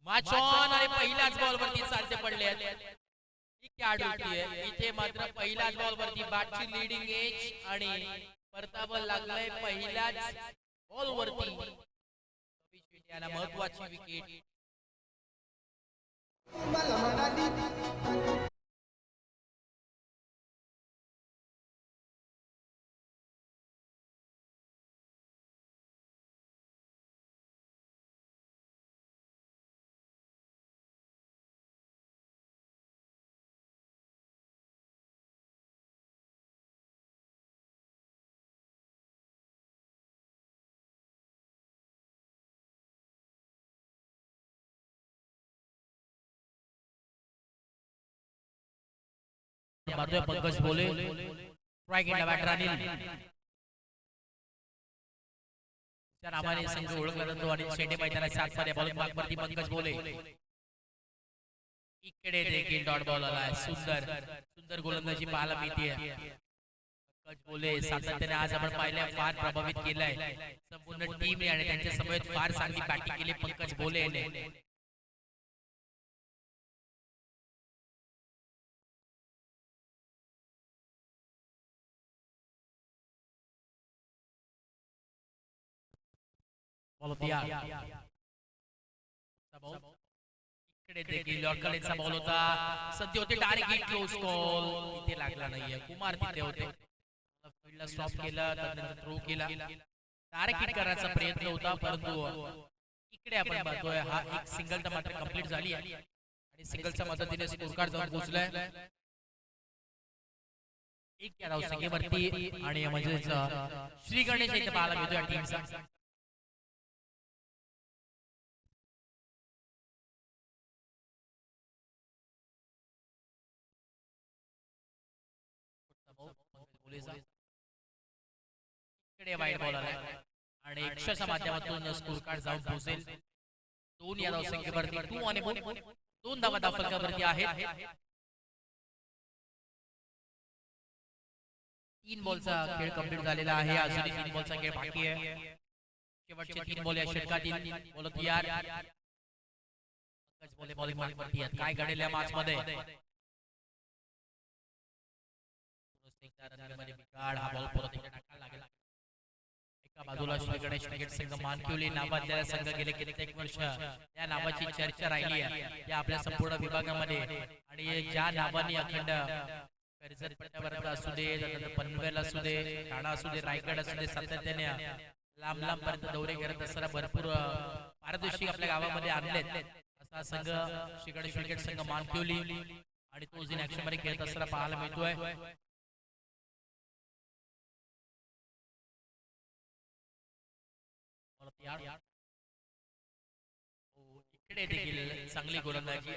माचॉन आणि पहिल्याच बॉलवरती चालते पडले आहेत. ही क्या डुलती आहे इथे मात्र पहिल्याच बॉलवरती बॅटची लीडिंग एज आणि परतावं लागलंय पहिल्याच बॉलवरती. इंडियाला महत्वाची विकेट. मारतोय पंकज बोले. स्ट्राइक इन बॅटर अनिल त्या नावाने संघ ओळखला जातो आणि शेंडे मैदानाच्या आतमध्ये बॉलिंग भागवरती पंकज बोले. इकडे देखील डॉट बॉल आलाय. सुंदर सुंदर गोलंदाजी पाहायला मिळते. पंकज बोले सातत्याने आज आपण पाहिलंय फार प्रभावित केलंय संपूर्ण टीमने आणि त्यांच्या समवेत फार चांगली बॅटिंग केली पंकज बोले ने. इकडे देखील यॉर्करचा बॉल होता. सध्या होते टार्गेट क्लोज कॉल. इथे लागला नाहीये. कुमार तिथे होते. फील्डला स्टॉप केला त्यानंतर थ्रो केला. टार्गेट करण्याचा प्रयत्न होता परंतु इकडे आपण पाहतोय हा एक सिंगल तर मात्र कंप्लीट झाली आहे आणि सिंगलच्या मदतीने स्कोर कार्ड जाऊन पोहोचलाय. एक या धावसंख्येवरती आणि म्हणजेच श्री गणेश इथे पाहायला मिळतोय या टीमचा. इकडे वाईड बॉल आलाय आणि एक्स्ट्राच्या माध्यमातून स्कोर कार्ड जाऊन पोहोचेल. दोन या धावसंख्येवरती 2 आणि 2 धावा धावफलकावरती आहेत. 3 बॉलचा खेळ कंप्लीट झालेला आहे. अजूनही 3 बॉलचा खेळ बाकी आहे. शेवटचे 3 बॉल या षटकातील बॉल तयार. पंकज बोले बॉलिंग मार्कवरती आहेत. काय घडेल या मॅच मध्ये. हा बॉल परत टाकायला लागेल. एका बाजूला श्री गणेश क्रिकेट संघ मानकिवली नावाजलेला संघ गेले कित्येक वर्ष या नावाची चर्चा राहिली आहे या आपल्या संपूर्ण विभागामध्ये आणि ज्या नावाने अखंड कर्जत पट्ट्यावर असू दे पनवेल असू दे ठाणा असू दे रायगड असू दे सातत्याने लांब लांब पर्यंत दौरे करत असताना भरपूर पारदर्शक आपल्या गावामध्ये आणलेत असा संघ श्री गणेश क्रिकेट संघ मानकिवली आणि तो जिन ऍक्शन मध्ये खेळत असताना पाहायला मिळतोय. इकडे देखील चांगली गोलंदाजी.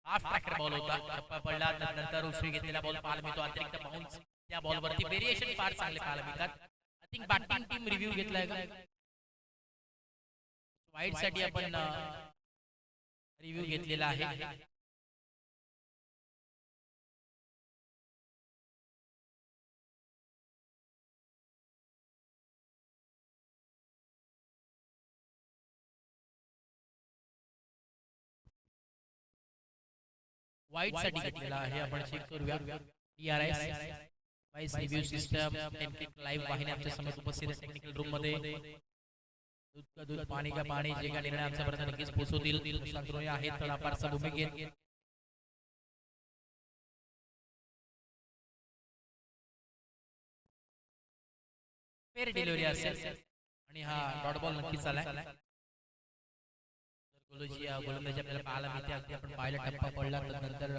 हाफ ट्रॅकर बॉल होता. टप्पा पडला त्यानंतर उसळी घेतलेला बॉल पाहायला मिळतो. अतिरिक्त बाउन्स त्या बॉलवरती व्हेरिएशन फार चांगले पाहायला मिळतात. I think batting team review घेतलाय का वाईड साठी आपण रिव्ह्यू घेतलेला आहे. वाईड साठी घेतलेला आहे. आपण चेक करूया. DRS वाईस रिव्ह्यू सिस्टम लाईव्ह वाहिनी आमच्या समोर उपस्थित आहे टेक्निकल रूम मध्ये. दूध का दूध पाणी का पाणी जे का निर्णय आमच्यापर्यंत नक्कीच पोहोचवतील. शांतरोया आहेत तळापारचा भूमिकेत. फेअर डिलिव्हरी असेल आणि हा डॉट बॉल नक्कीच आलाय. गोलंदाजी आपल्याला पाहायला मिळते. अगदी आपण पाहिलं टप्पा पडला नंतर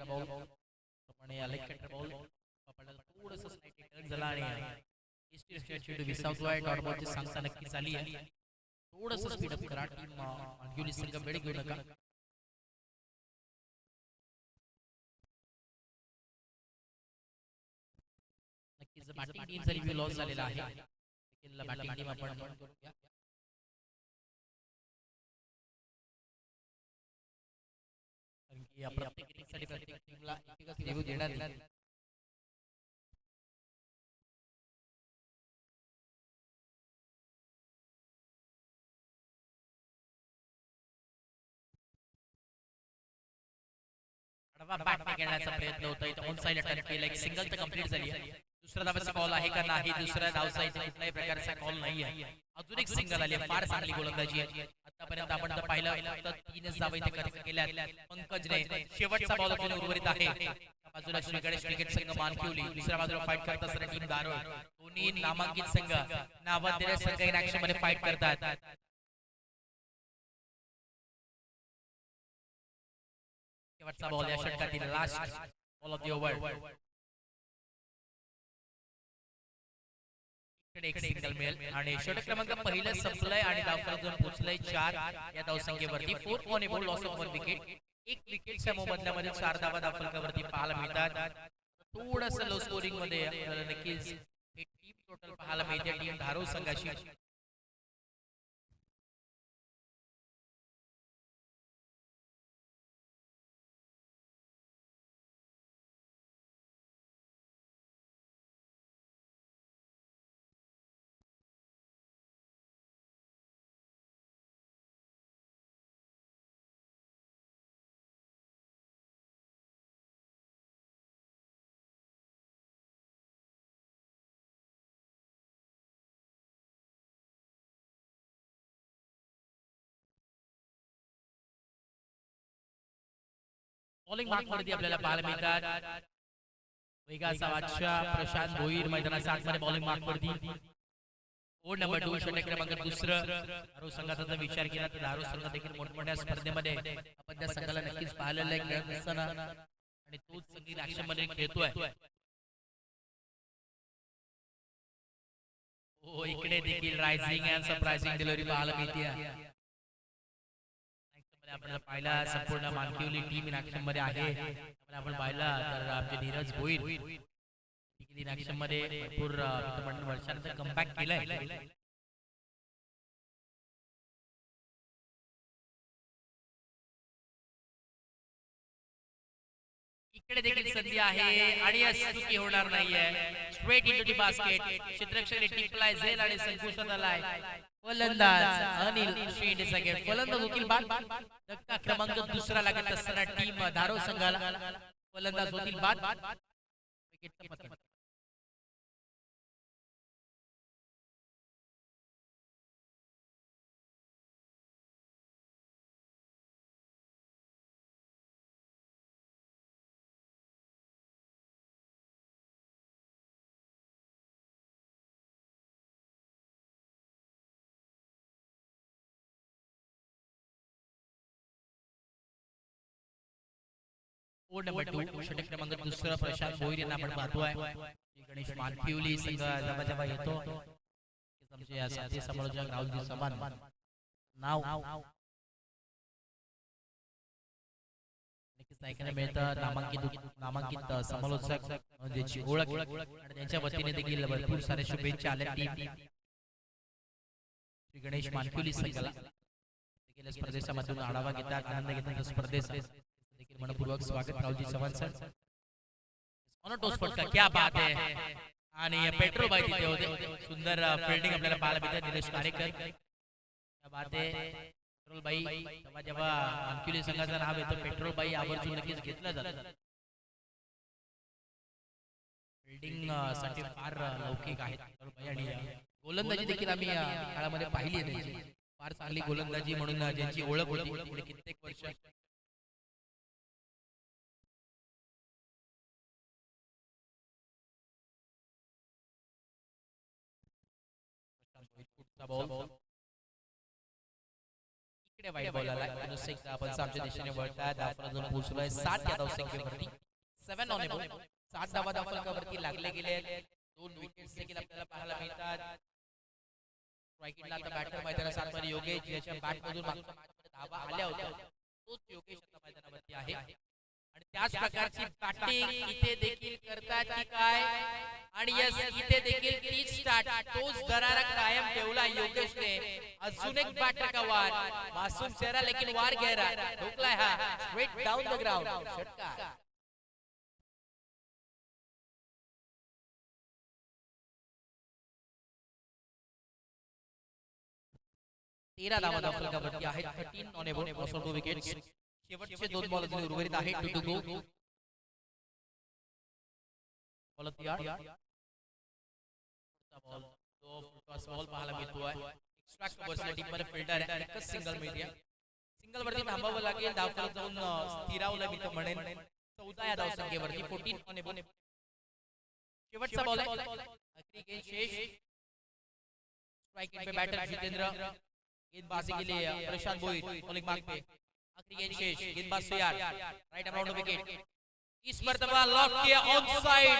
बॉल आपण अलेक्टर बॉल थोडंसं स्लाइटली टर्न झाला आणि विसावतोय. डॉट बॉलची सांगता नक्की झाली आहे. थोडंसं स्पीड अप करा. टीम मानकिवली संघ वेळ घेऊ नका. नक्कीच बॅटिंग टीमचा रिव्ह्यू लॉस झालेला आहे. बॅटिंग टीम आपण करूया. या प्रत्येक इनिंगसाठी प्रत्येक टीमला एकच रिव्ह्यू देण्यात येईल. बॅट खेळण्याचा प्रयत्न होता इथे ऑन साइड अटॅक केला एक सिंगल तर कंप्लीट झाली आहे दुसरा धावाचा कॉल आहे का नाही दुसऱ्या धावचा इथे कुठल्याही प्रकारचा कॉल नाही आहे अजून एक सिंगल आली फार चांगली गोलंदाजी आहे आतापर्यंत आपण जर पाहिलं फक्त 3च धावा इथे खर्च केल्या पंकजने शेवटचा बॉल अजून उर्वरित आहे बाजूला श्री गणेश क्रिकेट संघ मानकिवली दुसऱ्या बाजूला फाईट करत असणारी टीम दारोळ दोन्ही नामांकित संघ नावाजलेले संघ इन ऍक्शन मध्ये फाईट करतात शेवटचा बॉल या षटकातील last ball of the over एक सिंगल मिळेल आणि षटक क्रमांक पहिलं संपलंय आणि धावफलक पोहोचलंय 4 या धावसंख्येवरती 4 on A ball loss of 1 wicket एक विकेटच्या मोबदल्यामध्ये 4 धावा धावफलकावरती पाहायला मिळतात थोडंसं लो स्कोरिंग मध्ये आपल्याला नक्कीच हे टीम टोटल पाहायला मिळते टीम धारोळ संघाची बॉलिंग मार्कवरती आपल्याला पाहायला मिळतात वेगाचा बादशाह प्रशांत भोईर मैदानाच्या आतमध्ये बॉलिंग मार्कवरती कोड नंबर 2 षटक क्रमांक दुसरं धारोळ संघाचा जर विचार केला तर धारोळ संघ देखील मोठमोठ्या स्पर्धेमध्ये आपण त्या संघाला नक्कीच पाहिलेलं आहे खेळत असताना आणि तोच संगीत ऍक्शन मध्ये खेळतोय हो इकडे देखील रायझिंग अँड सरप्राइजिंग डिलिव्हरी पाहायला मिळते आपल्याला पाहिला संपूर्ण मानकिवली टीम इन ऍक्शन मध्ये आहे आपण पाहिला तर आमचे नीरज भोईर इन ऍक्शन मध्ये भरपूर वर्षानंतर कमबॅक केलाय इकडे देखील संधी आहे आणि चुकी होणार नाहीये स्ट्रेट इनटू दी बास्केट क्षेत्ररक्षक टिपलाय झेल आणि संकुशात आलाय फलंदाज अनिल शेंडे सगळे फलंदाज होतील बाद धक्का क्रमांक दुसरा लागत असताना टीम धारोळ संघाला फलंदाज होतील बाद विकेट पतन कोड नंबर 2 षटक क्रमांक दुसरा प्रशांत भोईर यांना आपण पाहतोय गणेश मानकिवली संघ जवळ येतो समजे या साथी समालोचक राहुलजी समान नाव नक्कीच ऐकायला मिळतं नामांकित समालोचक ज्याची ओळख आणि त्यांच्या वतीने देखील भरपूर सारे शुभेच्छा आल्या टीम श्री गणेश मानकिवली संघाला देखील स्पर्धेच्या माध्यमातून आढावा घेतात आनंद घेतात स्पर्धेचा देखील मनपूर्वक स्वागत राहुलजी चव्हाण सर ऑनटोस फटका क्या बात है आणि पेट्रोल बाई तिथे होते सुंदर फील्डिंग आपल्याला पाहायला मिळते निलेश कारेकर क्या बात है पेट्रोल बाई जेव्हा जेव्हा मानकिवली संघाचं नाव येतं पेट्रोल बाई आवर्जून नक्कीच घेतलं जातं फील्डिंग साठी फार लौकिक आहेत पेट्रोल बाई आणि गोलंदाजी देखील आम्ही काळामध्ये पाहिली आहे त्यांची फार चांगली गोलंदाजी म्हणून ज्यांची ओळख होती कित्येक वर्ष इकडे वाईट बॉल आला आपण आमच्या दिशेने वळतात धावफलक पोहोचलोय 7 या धावसंख्येवरती 7 ऑन ए बॉल 7 धावा धावफलकावरती लागले गेले 2 विकेट्स देखील आपल्याला पाहायला मिळतात स्ट्रायकिंगला आता बॅटर मैदानात सातमध्ये योगेश ज्याच्या बॅट मधून मागच्या मॅचमध्ये धावा आल्या होत्या तोच योगेश आता मैदानावरती आहे आणि त्याच प्रकारची बॅटिंग इथे देखील करतात की काय आणि यस इथे देखील तीच स्टार्ट तोच दरारा कायम ठेवला योगेशने अजून एक बॅटर का वार मासूम चेहरा लेकिन वार गहरा ठोकलाय हा स्ट्रेट डाउन द ग्राउंड षटकार 13 धावा धावफलकावरती आहेत 13 ऑन ए बॉल 2 विकेट्स शेवटचे 2 बॉल अजून उर्वरित आहेत टू टू गो. बॉल तयार. बॉल तो टॉस बॉल पाहायला मिळतोय. एक्स्ट्रा कव्हर्ससाठी पर फिल्डर एकच सिंगल मिळते. सिंगल वरती थांबावं लागेल. धावफलक जाऊन स्थिरावलं मी तर म्हणेन. 14 या धावसंख्येवरती 14 ऑन. शेवटचा बॉल आहे. आखरी गेंद शेष. स्ट्राइक पे बैटर जितेंद्र. गेंदबाजी के लिए प्रशांत बोईर बॉलिंग मार्क पे. आखरी गेंद शेष. गेंदबाज तैयार. Right around wicket. इस मर्तबा लॉक किया ऑन साइड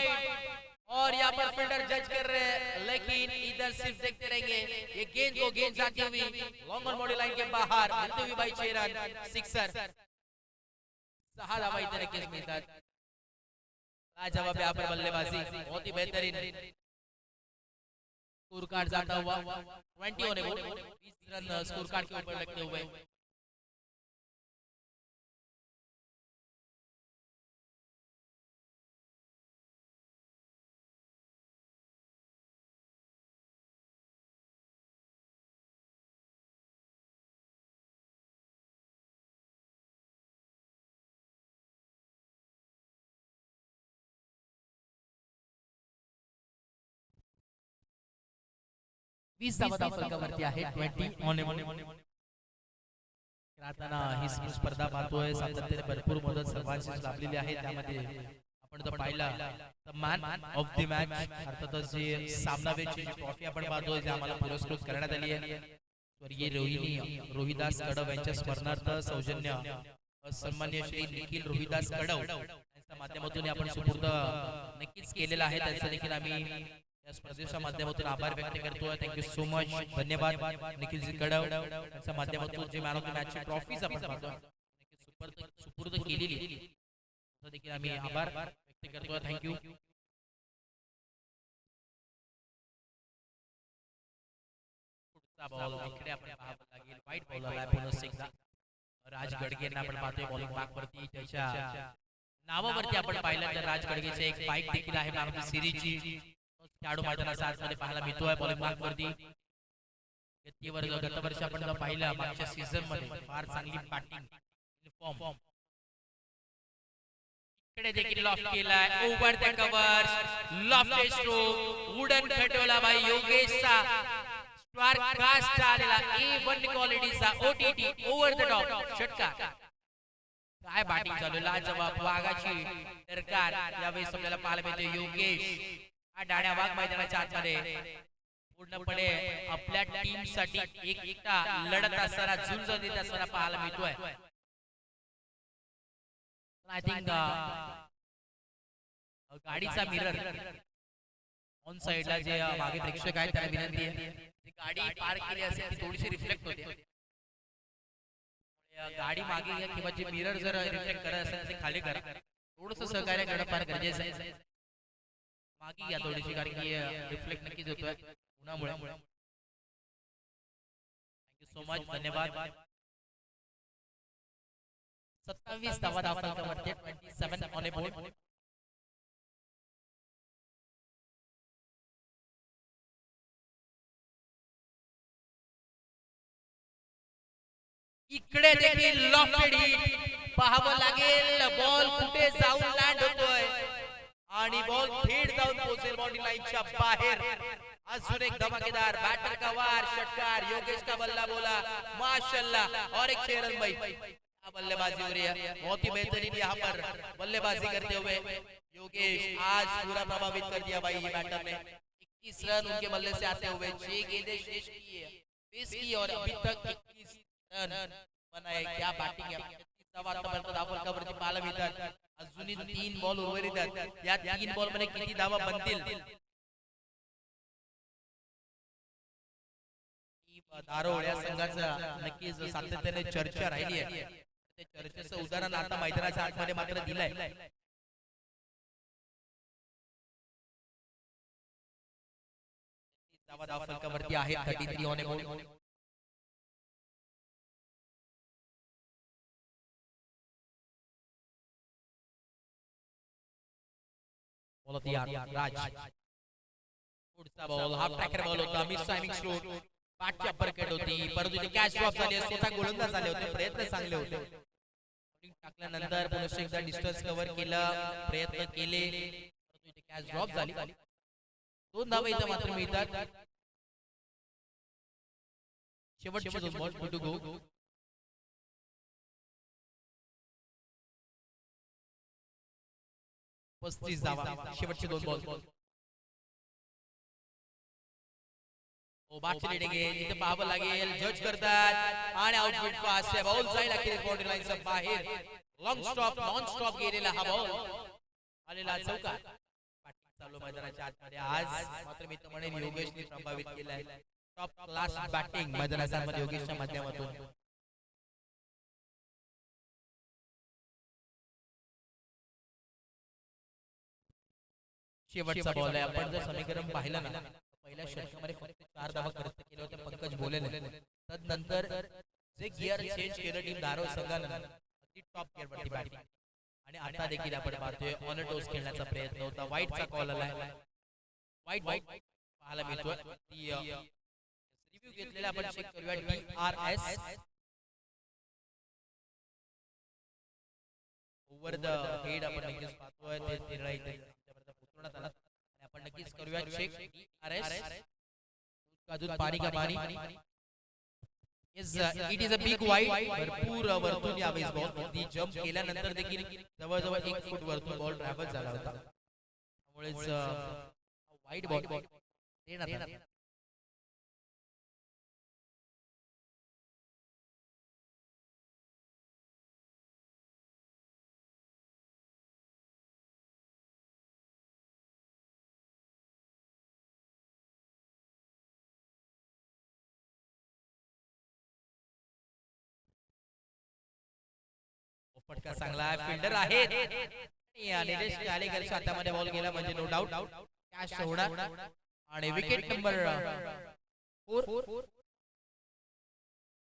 और यहाँ पर फील्डर जज कर रहे हैं, लेकिन इधर सिर्फ देखते रहेंगे. ये गेंद जाती हुई लॉन्ग ऑन बॉडी लाइन के बाहर मिलते हुए भाई 6 रन. सिक्सर. 6 धावा इधर नक्कीच मिळतात. लाजवाब यहाँ पर बल्लेबाजी बहुत ही बेहतरीन. स्कोर कार्ड जाता हुआ 20 होने वो 20 रन स्कोर कार्ड के ऊपर लगते हुए. वीस फलकावरती आहे 20 ऑन. खेळताना ही स्पर्धा पाहतोय. सातत्याने भरपूर मदत सर्वांची लाभलेली आहे. त्यामध्ये आपण जर पाहिला तर मॅन ऑफ द मॅच अर्थातच जे सामनावीरची ट्रॉफी आपण पाहतोय, जे आम्हाला पुरस्कृत करण्यात आली आहे. स्वर्गीय रोहिदास कडव यांच्या स्मरणार्थ सौजन्य सन्मान्य श्री निखिल रोहिदास कडव यांच्या माध्यमातून आपण सुपूर्द नक्कीच केलेला आहे. त्यांचा देखील आम्ही या स्पर्धेच्या माध्यमातून आभार व्यक्त करतोय. Thank you so much. धन्यवाद निखिलजी कडव यांच्या माध्यमातून जे मॅन ऑफ द मॅचची ट्रॉफीज आपण पाहतोय सुपूर्द केलेली त्याचा देखील आम्ही आभार व्यक्त करतोय. थँक्यू. पुढचा बॉल इकडे आपण पाहावं लागेल. वाईट बॉलर आहे बोनस एकदा. राज गडगेंना आपण पाहतोय बॉलिंग मार्क वरती. त्याच्या नावावरती आपण पाहिलं तर राज गडगेचे एक बाईक देखील आहे मॅन ऑफ द सिरीजची. खेळाडू मैदानाच्या आतमध्ये पाहायला मिळतोय बॉलिंग मार्क वरती. गत वर्षी आपण पाहिलं मागच्या सीझन मध्ये फार चांगली बॅटिंग फॉर्म. इकडे देखील लॉफ्ट केलाय over the covers. Loft stroke वुडन खटवला बाई योगेशचा. स्टार कास्ट आलेला A1 क्वालिटीचा OTT ओव्हर द टॉप षटकार. काय बॅटिंग चालू. लाजवाब वाघाची दरकार यावेळेस आपल्याला पाहायला मिळते. योगेश हा डाण्या वाघ मैदानाच्या आतमध्ये पूर्णपणे आपल्या टीम साठी एकटा लढत असताना झुंज देत असताना पाहायला मिळतोय. आय थिंक गाडीचा मिरर ऑन साइडला जे मागे प्रेक्षक आहेत त्यांना विनंती आहे गाडी पार्क केली असेल ती थोडीशी रिफ्लेक्ट होते. गाडी मागे घ्या किंवा जे मिरर जर रिफ्लेक्ट करत असेल ते खाली करा. थोडंसं सहकार्य करणं फार गरजेचं आहे. मागे घ्या थोडीशी कारण की रिफ्लेक्ट नक्कीच होतोय उन्हामुळे. Thank you so much. धन्यवाद. 27 धावा फलकावरती 27 ऑन अ बोर्ड. इकडे देखील लॉफ्टेड हिट पाहावं लागेल. बॉल कुठे जाऊन लँड होतोय आणि बॉल थेट जाऊन पोहोचेल बॉडी लाईनच्या बाहेर. अजून एक धमाकेदार बैटर का वार षटकार. योगेश का बल्ला बोला माशाल्लाह और एक 6 रन भाई. बल्लेबाजी हो रही है बहुत ही बेहतरीन यहाँ पर बल्लेबाजी करते हुए योगेश आज पूरा प्रभावित कर दिया भाई ये बैटर ने. 21 रन उनके बल्ले से आते हुए 6 गेंदें शेष की और अभी तक 21 रन बनाए. क्या बैटिंग है. धावफलकावरती पाहायला मिळतात. अजूनही 3 बॉल उर्वरित आहेत. या 3 बॉल मध्ये किती धावा बनतील. दारोळ या संघाचा नक्कीच सातत्याने चर्चा राहिली आहे. ते चर्चेचं उदाहरण आता मैदानाच्या आतमध्ये मात्र दिलंय. धावफलकावरती आहे 33 ऑन अ बोर्ड. राज पुढचा बॉल हाफ ट्रॅकर बॉल होता. मिस टायमिंग स्ट्रोक पाठची अपरकट होती परंतु ते कॅच ड्रॉप झाली. स्वतः गोलंदाज झाले होते. प्रयत्न चांगले होते. टाकल्यानंतर पुन्हा एकदा डिस्टन्स कव्हर केला, प्रयत्न केले, परंतु इथे कॅच ड्रॉप झाली. 2 धावा इथं मात्र मिळतात. शेवटचे 2 बॉल टू गो. पस्तीस धावा शेवटचे 2 बॉल. बाटची रेडिंग आहे, इथे पाहावं लागेल, जज करतात आणि आउटफिट फास्ट आहे. बॉल जाईल अखेर बाउंड्री लाईनच्या बाहेर. लॉंग स्टॉप नॉन स्टॉप गेलेला हा बॉल आलेला चौकार. चालू मैदानाच्या आतमध्ये आज मात्र मी तर म्हणेन योगेशने प्रभावित केलाय. टॉप क्लास बॅटिंग मैदानामध्ये योगेशच्या माध्यमातून. शेवटचा बॉल आहे. आपण जर समीकरण पाहिलं ना, पहिल्या षटकामध्ये फक्त 4 धावा खर्च केल्या होत्या पंकज बोलेने. तदनंतर जे गिअर चेंज केलं टीम धाराव संघानं, अगदी टॉप गिअरवरती बॅटिंग. आणि आता देखील आपण पाहतोय ऑन टॉस खेळण्याचा प्रयत्न होता. वाईटचा कॉल आलाय. वाईट पाहायला मिळतोय. रिव्ह्यू घेतलेला आपण चेक करूया. DRS ओव्हर द हेड आपण नक्कीच पाहतोय. ते निर्णय इथे पोहोचवण्यात आला आणि आपण नक्कीच करूया चेक. DRS दूध पाणी का पाणी. It is a big wide. भरपूर वरतून यावेळेस बॉल ती जम्प केल्यानंतर देखील जवळजवळ 1 फूट वरतून बॉल ट्रॅव्हल झाला होता. त्यामुळेच वाईड बॉल देण्यात आला. फटका चांगला फिल्डर आहे. निलेश कालेकरच्या हातामध्ये बॉल गेला म्हणजे नो डाऊट कॅच होणार. आणि विकेट नंबर 4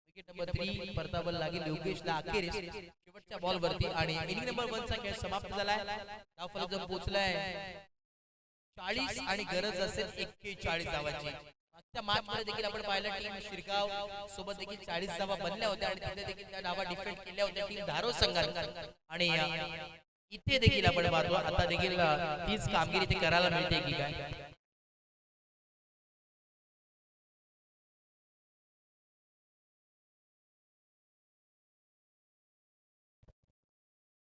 विकेट नंबर 3 परतावल लागेल योगेशला अखेर शेवटच्या बॉल वरती. आणि इनिंग नंबर 1 चा खेळ समाप्त झालाय. धावफलक जो पोहोचलाय 40 आणि गरज असेल 41 धावांची. मागच्या मॅच मध्ये देखील आपण पाहिलं टीम शिरगाव सोबत देखील 40 धावा बनल्या होत्या आणि तिथे देखील त्या धावा डिफेंड केल्या होत्या टीम धारो संघाने. आणि इथे देखील आपण पाहतो आता देखील तीच कामगिरी ते करायला मिळते की काय.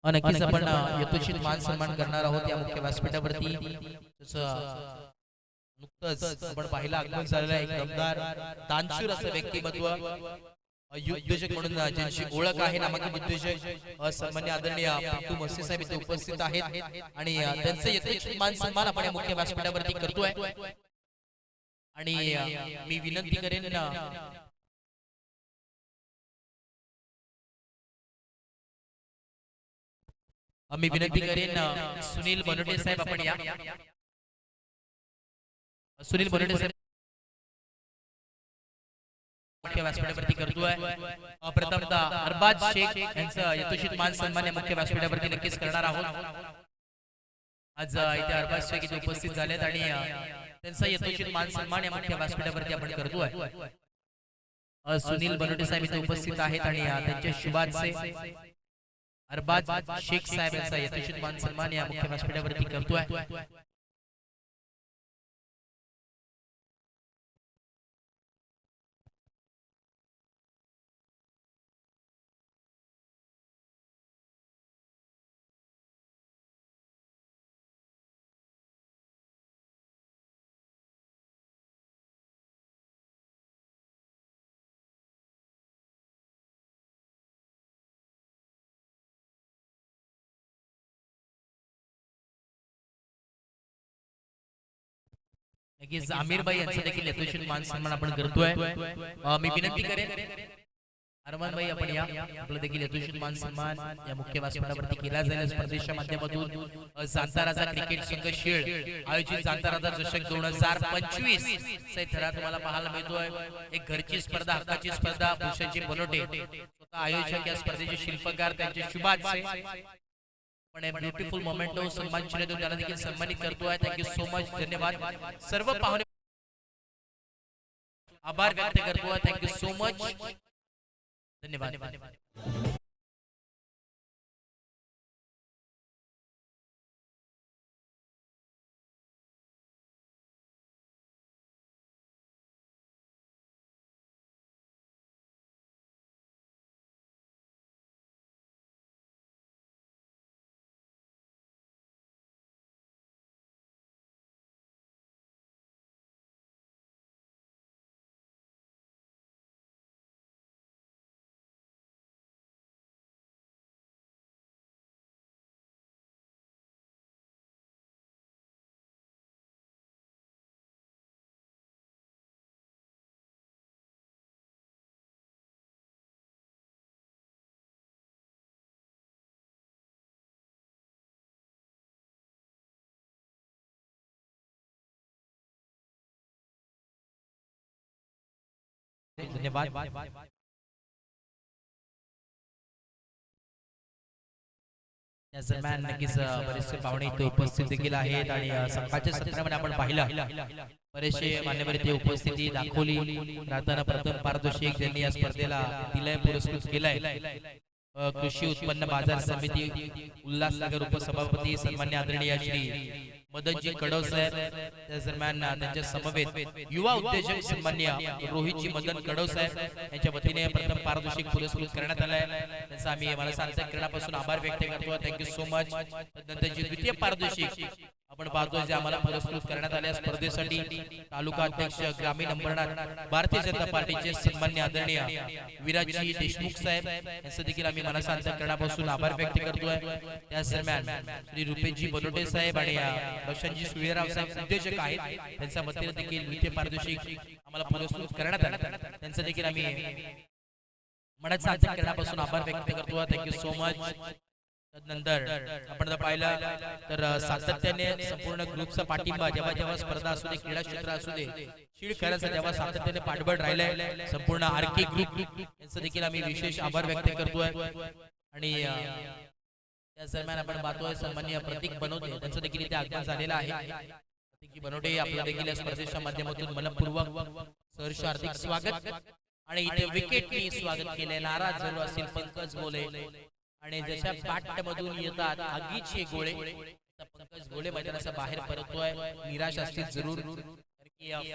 नक्कीच आपण यथोचित मान सन्मान करणार आहोत या मुख्य व्यासपीठावरती. नुकतंच आपण पाहिला आगमन झालेला एक दमदार दानशूर असं व्यक्तिमत्व उद्योजक म्हणून ज्यांची ओळख आहे नामांकित उद्योजक सन्मान्य आदरणीय पिंटू मस्से साहेब इथे उपस्थित आहेत. आणि त्यांचे यथोचित मान सन्मान आपण मुख्य व्यासपीठावरती करतोय. आणि मी विनंती करेन सुनील बनोटे साहेब आपण या. सुनील बनोटे साहेब मुख्य व्यासपीठावरती करतोय. प्रथमतः अरबाज शेख यांचं यथोचित मान सन्मान मुख्य व्यासपीठावरती नक्कीच करणार आहोत. आज इथे अरबाज शेख इथे उपस्थित झालेत आणि त्यांचा यथोचित मान सन्मान या मुख्य व्यासपीठावरती आपण करतोय. सुनील बनोटे साहेब इथे उपस्थित आहेत आणि त्यांच्या शुभाचे अरबाज शेख साहेब यांचा यथोचित मान सन्मान या मुख्य व्यासपीठावरती करतोय. नक्कीच आमिर भाई यांचा देखील यथोचित मान सन्मान आपण करतोय. मी विनंती करेन अरमान भाई आपण या. आपलं देखील यथोचित मान सन्मान या मुख्य व्यासपीठावरती केला जाईल. स्पर्धेच्या माध्यमातून जांताराजा क्रिकेट संघ शील्ड आयोजित जांताराजा चषक 2025 चा थरा तुम्हाला पाहायला मिळतोय. एक घरची स्पर्धा हक्काची स्पर्धा. भूषणजी बनोटे स्वतः आयोजक या स्पर्धेचे शिल्पकार त्यांचे शुभाचे पण ब्युटिफुल मोमेंट सन्मान चिन्ह देऊन त्याला देखील सन्मानित करतोय. Thank you so much. धन्यवाद सर्व पाहुणे आभार व्यक्त करतोय. Thank you so much. धन्यवाद. धन्यवाद. या दरम्यान नक्कीच बरेचसे पाहुणे इथे उपस्थित देखील आहेत आणि सकाळच्या सत्रामध्ये आपण पाहिलं बरेचसे मान्यवर इथे उपस्थिती दाखवली. राहताना प्रथम पारितोषिक ज्यांनी या स्पर्धेला दिलंय, पुरस्कृत केलाय कृषी उत्पन्न बाजार समिती उल्हासनगर उपसभापती सन्मान्य आदरणीय श्री मदनजी कडव साहेब. त्याच दरम्यान त्यांच्या समवेत युवा उद्योजक सन्मान्य रोहितजी मदन कडव साहेब यांच्या वतीने प्रथम पारितोषिक पुरस्कृत करण्यात आलाय. त्यांचा आम्ही मनसांतक करण्यापासून आभार व्यक्त करतो. Thank you so much. नंतरची द्वितीय पारितोषिक आपण पाहतोय जे आम्हाला पुरस्कृत करण्यात आल्या स्पर्धेसाठी तालुका अध्यक्ष ग्रामीण अंबरनाथ भारतीय जनता पार्टीचे सन्मान्य आदरणीय विराजजी देशमुख साहेब यांचं देखील आम्ही मनसांतक करण्यापासून आभार व्यक्त करतोय. त्याच दरम्यान श्री रुपेशजी बलोटे साहेब आणि रोशनजी सुवेराव साहेब उद्योजक आहेत. त्यांच्या वतीने देखील द्वितीय पारितोषिक आम्हाला पुरस्कृत करण्यात आलं. त्यांचं देखील आम्ही मनसांतक करण्यापासून आभार व्यक्त करतो. Thank you so much. नंतर आपण जर पाहिलं तर सातत्याने संपूर्ण ग्रुपचा पाठिंबा जेव्हा जेव्हा स्पर्धा असू दे, क्रीडा क्षेत्र असू दे, शीड खेळाचं तेव्हा सातत्याने पाठबळ राहिलंय. संपूर्ण आरके ग्रुप यांचं देखील आम्ही विशेष आभार व्यक्त करतोय. आणि त्या दरम्यान आपण पाहतोय सन्माननीय प्रतीक बनवते त्यांचं देखील इथे आगमन झालेलं आहे. प्रतीक बनवते आपलं देखील या स्पर्धेच्या माध्यमातून मनपूर्वक सहर्ष हार्दिक स्वागत. आणि इथे विकेटनी स्वागत केले. नाराज झालो असेल पंकज बोले आणि ज्याच्या पाठमधून येतात आगीचे गोळे, पंकज गोळे मैदानाच्या बाहेर परततोय. निराश असतील जरूर,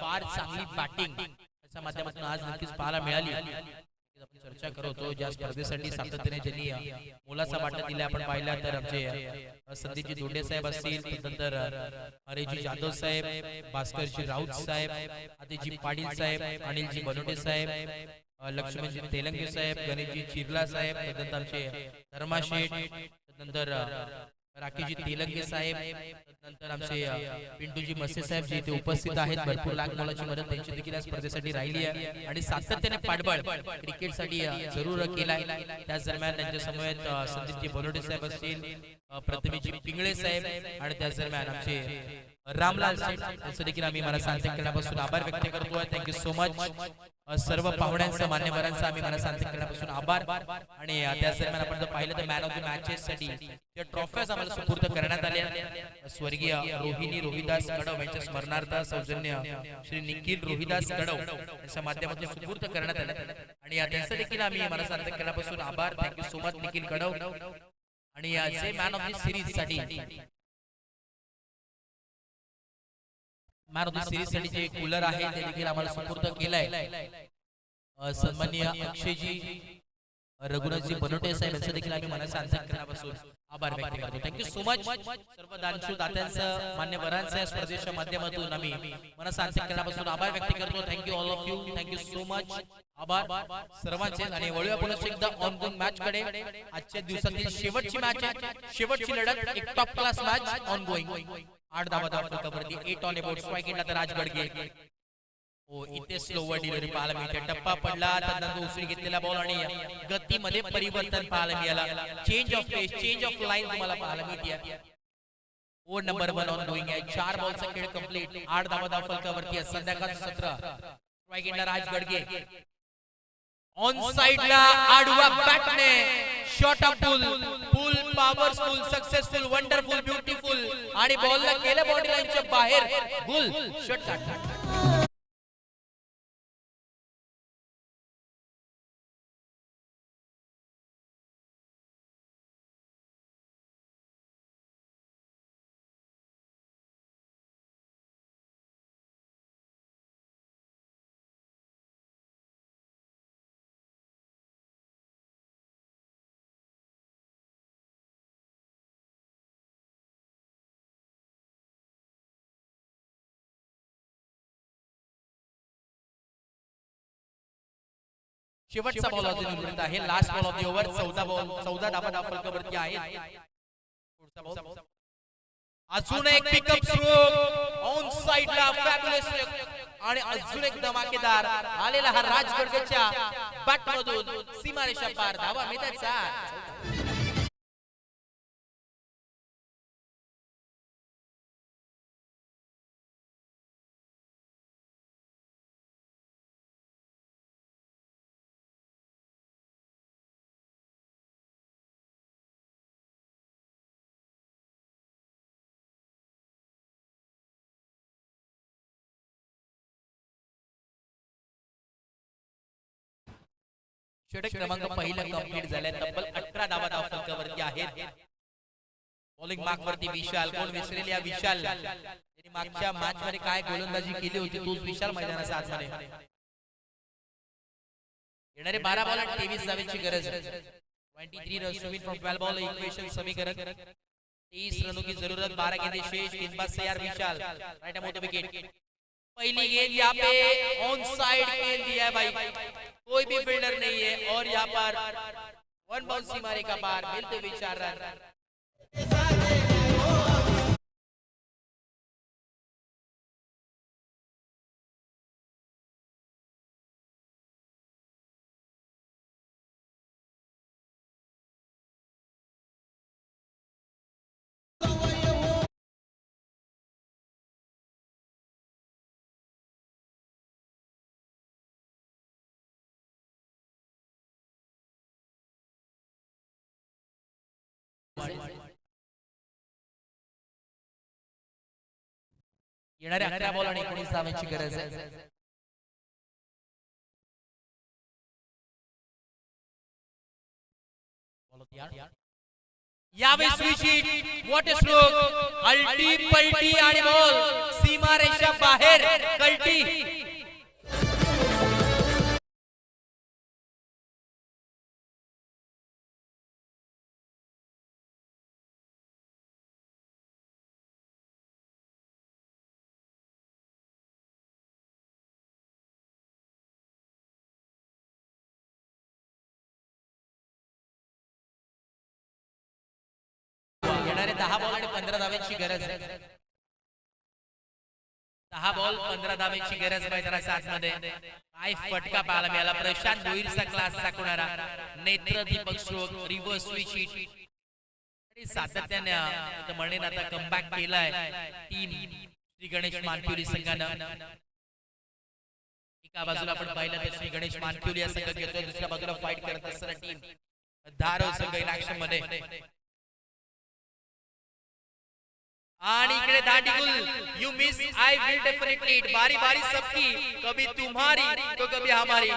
फार चांगली बॅटिंग त्याच्या माध्यमातून आज नक्कीच पाहायला मिळाली. आपण चर्चा करतो ज्या स्पर्धेसाठी सातत्याने ज्यांनी मोलाचा वाटा दिला आपण पाहिला तर आमचे संदीपजी दोंडे साहेब असतील, नंतर हरेजी जाधव साहेब, भास्करजी राऊत साहेब, आदिजी पाटील साहेब, अनिलजी बनोटे साहेब, लक्ष्मणजी तेलंगे साहेब, गणेशजी चिरला साहेब, नंतर आमचे धर्माशेठ, नंतर राकेशजी तेलंगे साहेब, नंतर आमचे पिंटूजी मसे साहेब जे इथे उपस्थित आहेत. भरपूर लाख मोलाची मदत त्यांची देखील या स्पर्धेसाठी राहिली आहे आणि सातत्याने पाठबळ क्रिकेटसाठी जरूर केलाय. त्याच दरम्यान त्यांच्या समवेत संदीपजी बलोटे साहेब असतील, प्रतिमेजी पिंगळे साहेब आणि त्याच दरम्यान आमचे रामलाल साहेब यांचं देखील आम्ही मनसांतक करण्यापासून आभार व्यक्त करतोय. Thank you so much. सर्व पाहुण्यांचा मान्यवरांचा आम्ही मनसांतक करण्यापासून आभार. आणि त्याच दरम्यान आपण जर पाहिलं तर मॅन ऑफ द मॅचेस साठी जे ट्रॉफीज आम्हाला सुपूर्द करण्यात आल्या स्वर्गीय रोहिणी रोहिदास कडव यांच्या स्मरणार्थ सौजन्य श्री निखिल रोहिदास कडव यांच्या माध्यमातून सुपूर्द करण्यात आल्या आणि त्यांचं देखील आम्ही मनसांतक करण्यापासून आभार. Thank you so much Nikhil कडव. आणि याचे मॅन ऑफ द सिरीज साठी मॅन ऑफ द सिरीज साठी जे कूलर आहे ते देखील आम्हाला सुपूर्द केलाय सन्माननीय अक्षयजी रघुनाथजी बनोटे साहेब यांचं देखील आम्ही मनसांतक करण्यापासून आभार व्यक्त करतो. Thank you so much. सर्व दानशूर दात्यांचं मान्यवरांचं या स्पर्धेच्या माध्यमातून आम्ही मनसांतक करण्यापासून आभार व्यक्त करतो. Thank you all of you. Thank you so much. आभार सर्वांचे. आणि वळूया पुन्हा एकदा ऑन गोइंग मॅच कडे. आजच्या दिवसातील शेवटची मॅच आहे, शेवटची लढत, एक top class match on going. 8 धावा फलकावरती 8 ऑन अबाउट स्ट्राइक एंड आता राजगडगे. हो, इथे स्लोवर डिलिव्हरी पाहायला मिळते. टप्पा पडला, त्यानंतर उसळी घेतलेला बॉल आणि गतीमध्ये परिवर्तन पाहायला मिळाला. Change of pace, change of line तुम्हाला पाहायला मिळते. ओव्हर नंबर 1 ऑन गोइंग आहे. 4 बॉलचा खेळ कंप्लीट. 8 धावा फलकावरती आहे. संध्याकाळचं सत्र स्ट्राइक एंडला राजगडगे. ऑन साइडला आडवा बॅटने shot up full powerful successful wonderful beautiful आणि बॉलला केलं बाउंड्री लाईनच्या बाहेर. गुल शॉट काढला. शेवटचा बॉल अजून उरलेला आहे. Last ball of the over. 14 धावा फलकावरती आहेत. पुढचा बॉल अजून एक पिकअप स्ट्रोक ऑन साइडला फॅब्युलस आणि अजून एक धमाकेदार आलेला हा राजगडगेच्या बॅटमधून सीमारेषा पार. धावा मिळतात. षटक क्रमांक पहिला कंप्लीट झालाय. तब्बल 18 धावा धावफलकावरती आहेत. बॉलिंग मार्क वरती विशाल. कोण विसरेल या विशाल, त्यांनी मागच्या मॅच मध्ये काय गोलंदाजी केली होती, तोच विशाल मैदानाच्या आतमध्ये. येणारे 12 बॉल आणि 23 धावांची गरज. 23 runs to win from 12 ball equation समीकरण. 23 रनों की जरूरत, 12 गेंदें शेष. गेंदबाज तैयार Vishal. Right about the wicket. पहली गेंद यहाँ पे ऑन साइड खेल दिया है भाई, कोई भी फील्डर नहीं है और यहाँ पर वन बाउंसी मारे का बार मिलते हुए 4 रन. येणारे 11 बॉल आणि 19 धावांची गरज आहे. यावेळी स्विच हिट, मोठे स्ट्रोक, अल्टी पलटी आणि बॉल सीमारेषा बाहेर. कल्टी येणारे 10 बॉल आणि 15 धावांची गरज आहे. 10 बॉल 15 धावांची गरज मैदानाच्या आतमध्ये. काय फटका पाहायला मिळाला. प्रशांत भोईरचा क्लास दाखवणारा नेत्र Deepak stroke, reverse switch hit आणि सातत्याने इथं म्हणेन आता कमबॅक केलाय टीम श्री गणेश मानकिवली संघानं. एका बाजूला आपण पाहिलं तर श्री गणेश मानकिवली या संघ घेतोय, दुसऱ्या बाजूला फाईट करत असताना टीम धारव संघ इन ऍक्शन मध्ये. आणि इकडे Dandigul, you miss I will definitely hit. बारी बारी सबकी, कभी तुम्हारी तो कभी हमारी.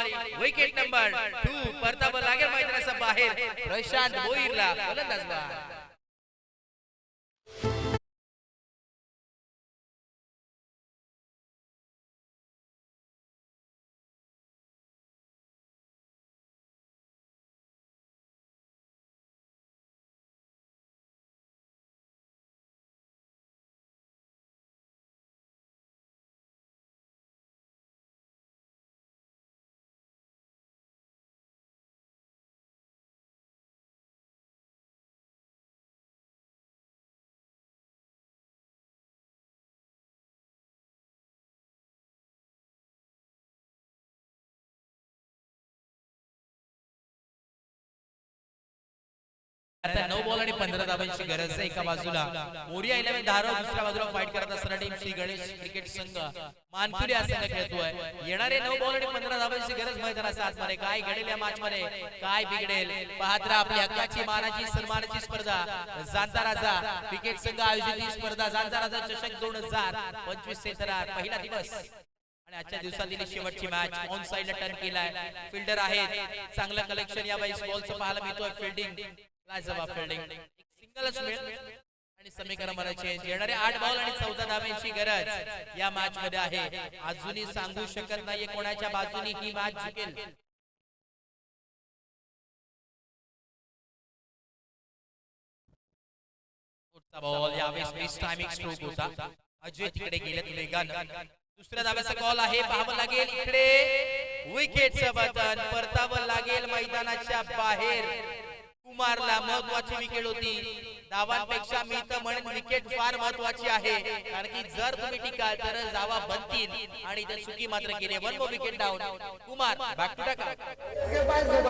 Wicket number 2. परतावा लागेल मैदानाच्या बाहेर. प्रशांत भोईरला गोलंदाज बाद. आता 9 बॉल आणि 15 धावांची गरज आहे. एका बाजूला मोरिया 11 धारव, दुसऱ्या बाजूला फाईट करत असणारा टीम श्री गणेश क्रिकेट संघ मानकुली हा संघ खेळतोय. येणारे 9 बॉल आणि 15 धावांची गरज मैदानाच्या आतमध्ये. काय घडेल या मॅच मध्ये, काय बिघडेल पाहत राहा. आपली हक्काची मानाची सन्मानाची स्पर्धा जाणता राजा क्रिकेट संघ आयोजित ही स्पर्धा जाणता राजा चषक 2025 चे पहिला दिवस आणि आजच्या दिवसातील शेवटची मॅच. ऑन साइडला टर्न केलाय, फिल्डर आहेत, चांगलं कलेक्शन या बाईस बॉलचं पाहायला मिळतोय. फिल्डिंग लाजवाब फिल्डिंग, सिंगलच मिळेल आणि समीकरण मध्ये चेंज. येणारे 8 बॉल आणि 14 धावांची गरज या मॅच मध्ये आहे. अजूनही सांगू शकत नाहीये कोणाच्या बाजूने ही मॅच जिंकेल. पुढचा बॉल यावेळेस मिस टायमिंग स्ट्रोक होता. अजय तिकडे गेलेत वेगानं. दुसऱ्या धाव्याचा कॉल आहे, पाहावं लागेल इकडे विकेटचं बटन. परतावं लागेल मैदानाच्या बाहेर. कुमारला महत्वाची विकेट होती. धावांपेक्षा मी तर म्हणेन विकेट फार महत्वाची आहे, कारण की जर तुम्ही टिकाल तर धावा बनतील आणि ते चुकी मात्र केली. 1 more wicket down. Kumar back to टाका.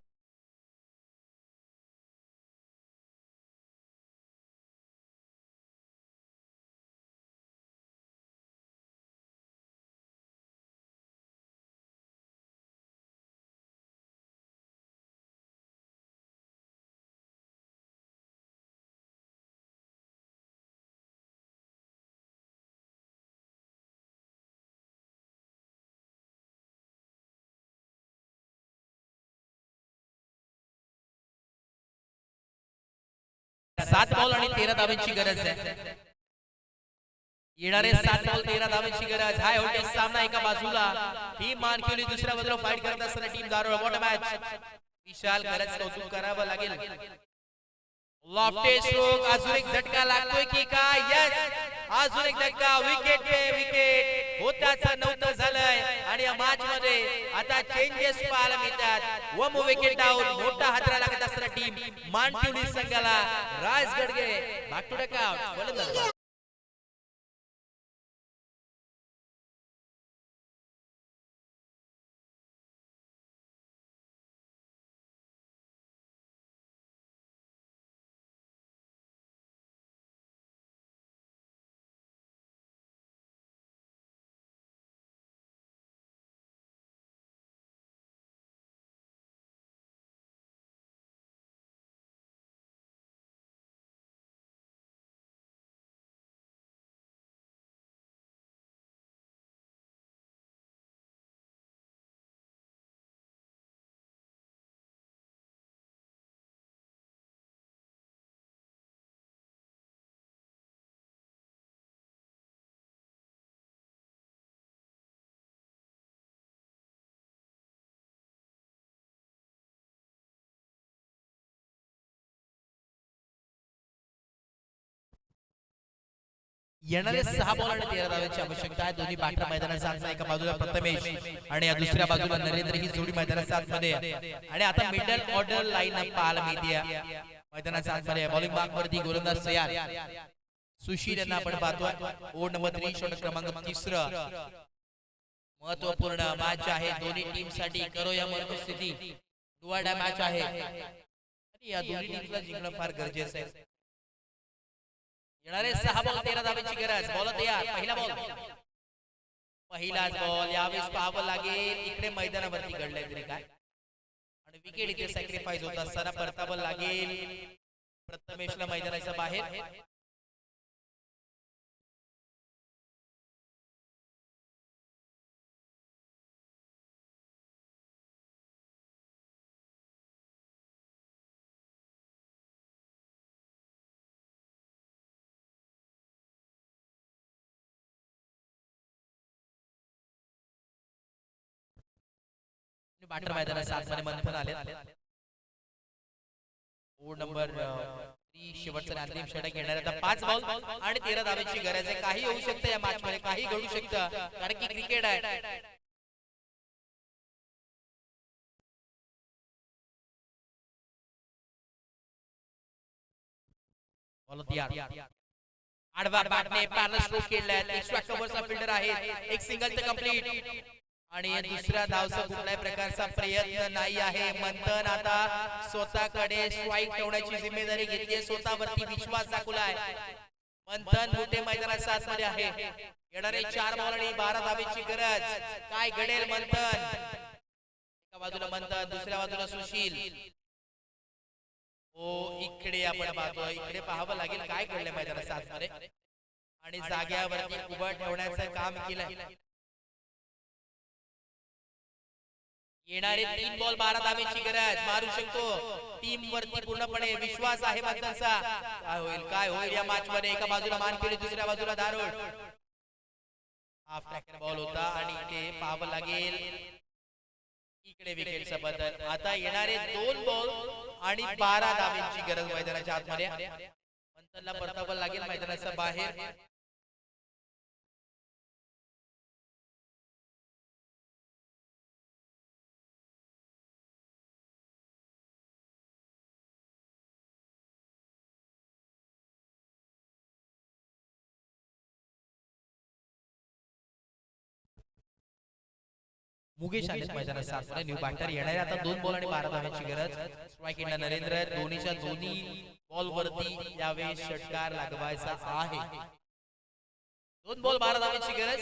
7 बॉल आणि 13 धावांची गरज आहे. येणारे 7 बॉल 13 धावांची गरज. हाय व्होल्टेज सामना एका बाजूला टीम मानकिवली, दुसऱ्या बाजूला फाईट करत असताना team Darol. What a match. Vishal खरंच कौतुक करावं लागेल. Lofted stroke. अजून एक झटका लागतोय की काय. यस, अजून एक झटका. विकेट पे विकेट. होताचं नव्हतं झालंय आणि या मॅच मध्ये आता चेंजेस पाहायला मिळतात. One wicket down. मोठा हादरा लागत असताना टीम मानकिवली संघाला. राज Gadge back to the out. येणारे 6 बॉल आणि 13 धावांची आवश्यकता आहे. दोन्ही बॅटर मैदानाच्या आतमध्ये. एका बाजूला प्रथमेश आणि दुसऱ्या बाजूला नरेंद्र. ही जोडी मैदानाच्या आतमध्ये. आणि आता मिडल ऑर्डर लाईन अप पाहायला मिळते मैदानाच्या आतमध्ये. बॉलिंग बाग वरती गोलंदाज सयार सुशील यांना आपण पाहतोय. ओव्हर नंबर 3, षटक क्रमांक 3. महत्वपूर्ण मॅच आहे दोन्ही टीम साठी. करो या मर्द स्थिती. डुआडा मॅच आहे आणि या दोन्ही टीमला जिंकणं फार गरजेचं आहे. येणारे 6 बॉल 13 धावांची गरज. बॉल तयार. पहिला बॉल. पहिलाच बॉल. यावेळेस पाहावं लागेल इकडे मैदानावरती घडलंय तरी काय. आणि विकेट इथे सॅक्रिफाईस होत असताना परतावं लागेल प्रथमेशला मैदानाच्या बाहेर. बॅटर मैदानाच्या आतमध्ये मंथन आले. ओव्हर नंबर 3, शेवटचा अंतिम षटक घेणार. आता 5 बॉल आणि 13 धावांची गरज आहे. काही होऊ शकतं या मॅच मध्ये. काही घडू शकतं कारण की क्रिकेट आहे. आडवा बॅटने पॅरल स्ट्रोक केलाय. एक्स्ट्रा कव्हरचा फिल्डर आहे. एक सिंगल तर कंप्लीट. आणि दुसऱ्या धावचा कुठल्याही प्रकारचा प्रयत्न नाही आहे. मंथन आता स्वतःकडे स्ट्राईक ठेवण्याची जिम्मेदारी घेतली. स्वतःवरती विश्वास दाखवलाय मंथन. मोठे मैदानाच्या आतमध्ये आहे. येणारे 4 बॉल आणि 12 धावेची गरज. काय घडेल मंथन. एका बाजूला मंथन, दुसऱ्या बाजूला सुशील. ओ इकडे आपण पाहतो. इकडे पाहावं लागेल काय घडलंय मैदानाच्या आतमध्ये. आणि जाग्यावरती उभं ठेवण्याचं काम केलंय. येणारे 3 बॉल 12 धावेची गरज. मारू शकतो टीम वरती पूर्णपणे विश्वास आहे मंथनचा. काय होईल या मॅच मध्ये. एका बाजूला मानकिवली, दुसऱ्या बाजूला दारोड. हाफ ट्रॅकर बॉल होता आणि इथे पाहावं लागेल इकडे विकेटचा बदल. आता येणारे 2 बॉल आणि 12 धावेची गरज मैदानाच्या आतमध्ये. मंथनला परतावं लागेल मैदानाच्या बाहेर. मुकेश आले मैदानात. 7 न्यू बॅटर. येणारे आता 2 बॉल आणि 12 धावांची गरज. स्ट्राईक एंडला नरेंद्र. दोन्हीच्या दोन्ही बॉल वरती यावेळी षटकार लागवायचा आहे. 2 बॉल 12 धावांची गरज.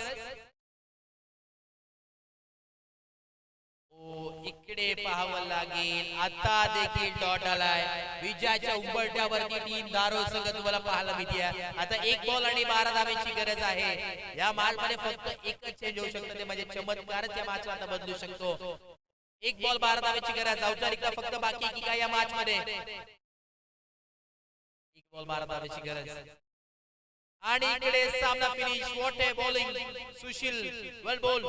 इकडे पाहावं लागेल. आता देखील डॉट आलाय. विजयाच्या उंबरठ्यावरती टीम दारोळ संघ तुम्हाला पाहायला मिळते. आता 1 बॉल आणि 12 धावेची गरज आहे. या मॅच मध्ये फक्त एकच चेंज होऊ शकतो ते म्हणजे चमत्कारच या मॅचला आता बदलू शकतो. 1 बॉल 12 धावेची गरज. औपचारिकता फक्त बाकी की काय या मॅच मध्ये. एक बॉल मारत आल्याची गरज आणि इकडे सामना finish. What a bowling Sushil, well ball.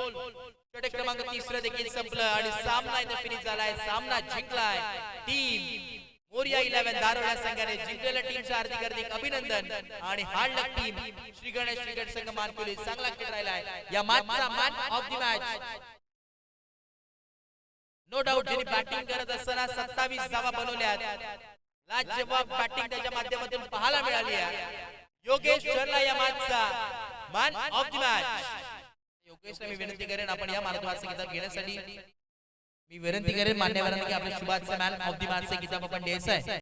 षटक क्रमांक 3 देखील संपलं आणि सामना इथे फिनिश झालाय. सामना जिंकलाय टीम मोरिया 11 दारोडा संघाने. जिंकलेल्या टीमचं हार्दिक अभिनंदन आणि हारलेल्या टीम श्री गणेश क्रिकेट संघ मानकुली चांगला खेळ राहिलाय. या मॅचचा man of the match no doubt ज्यांनी बॅटिंग करत असताना 27 धावा बनवल्या. लाजवाब बॅटिंग त्याच्या माध्यमातून पाहायला मिळाली आहे. योगेश ठरला या मॅचचा मॅन ऑफ द मॅच. योगेशला मी विनंती करेन आपण या मानकवारचा किताब घेण्यासाठी मी विनंती करेन मान्यवरांना की आपल्या शुभाचं मॅन ऑफ द मॅचचा किताब आपण द्यायचा आहे.